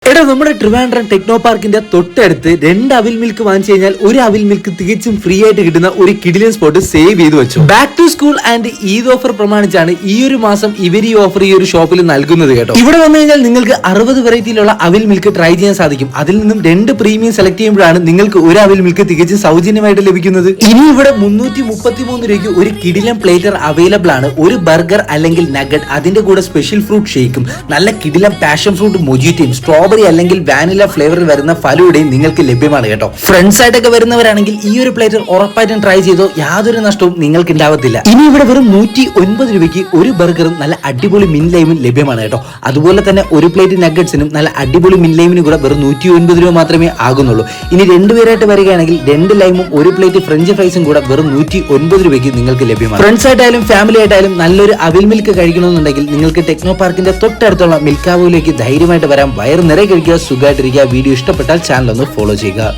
എടാ നമ്മുടെ ട്രിവാൻഡ്രം ടെക്നോ പാർക്കിന്റെ തൊട്ടടുത്ത് 2 അവിൽ മിൽക്ക് വാങ്ങിച്ചു കഴിഞ്ഞാൽ 1 അവിൽ മിൽക്ക് തികച്ചും ഫ്രീ ആയിട്ട് കിട്ടുന്ന ഒരു കിടിലൻ സ്പോട്ട് സേവ് ചെയ്ത് വെച്ചു. Back to school and Eid offer പ്രമാണിച്ചാണ് ഈ ഒരു മാസം ഇവർ ഈ ഓഫർ ഈ ഒരു ഷോപ്പിൽ നൽകുന്നത് കേട്ടോ. ഇവിടെ വന്നു കഴിഞ്ഞാൽ നിങ്ങൾക്ക് 60 വെറൈറ്റിയിലുള്ള അവിൽ മിൽക്ക് ട്രൈ ചെയ്യാൻ സാധിക്കും. അതിൽ നിന്നും 2 പ്രീമിയം സെലക്ട് ചെയ്യുമ്പോഴാണ് നിങ്ങൾക്ക് 1 അവിൽ മിൽക്ക് തികച്ചും സൗജന്യമായിട്ട് ലഭിക്കുന്നത്. ഇനി ഇവിടെ 333 രൂപയ്ക്ക് ഒരു കിടിലൻ പ്ലേറ്റർ അവൈലബിൾ ആണ്. ഒരു ബർഗർ അല്ലെങ്കിൽ നഗറ്റ്, അതിന്റെ കൂടെ സ്പെഷ്യൽ ഫ്രൂട്ട് ഷേക്കും നല്ല കിടിലൻ പാഷൻ ഫ്രൂട്ട് മൊജിറ്റയും സ്ട്രോബെറി അല്ലെങ്കിൽ വാനില ഫ്ലേവറിൽ വരുന്ന ഫലൂടയും നിങ്ങൾക്ക് ലഭ്യമാണ് കേട്ടോ. ഫ്രണ്ട്സ് ആയിട്ടൊക്കെ വരുന്നവരാണെങ്കിൽ ഈ ഒരു പ്ലേറ്റർ ഉറപ്പായിട്ടും ട്രൈ ചെയ്തോ, യാതൊരു നഷ്ടവും നിങ്ങൾക്ക് ഉണ്ടാവത്തില്ല. ഇനി ഇവിടെ വെറും 109 രൂപയ്ക്ക് ഒരു ബർഗറും നല്ല അടിപൊളി മിൻ ലൈമും ലഭ്യമാണ് കേട്ടോ. അതുപോലെ തന്നെ ഒരു പ്ലേറ്റ് നഗറ്റ്സിനും നല്ല അടിപൊളി മിൻ ലൈമിനും കൂടെ വെറും 109 രൂപ മാത്രമേ ആകുന്നുള്ളൂ. ഇനി 2 പേരായിട്ട് വരികയാണെങ്കിൽ 2 ലൈമും ഒരു പ്ലേറ്റ് ഫ്രഞ്ച് ഫ്രൈസും കൂടെ വെറും 109 രൂപയ്ക്ക് നിങ്ങൾക്ക് ലഭ്യമാണ്. ഫ്രണ്ട്സ് ആയിട്ടായാലും ഫാമിലി ആയിട്ടായാലും നല്ലൊരു അവിൽ മിൽക്ക് കഴിക്കണമെന്നുണ്ടെങ്കിൽ നിങ്ങൾക്ക് ടെക്നോ പാർക്കിന്റെ തൊട്ടടുത്തുള്ള മിൽക്കാവോയിലേക്ക് ധൈര്യമായിട്ട് വരാം. വയറ് നിറയെ കഴിക്കുക, സുഖമായിട്ടിരിക്കുക. വീഡിയോ ഇഷ്ടപ്പെട്ടാൽ ചാനൽ ഒന്ന് ഫോളോ ചെയ്യുക.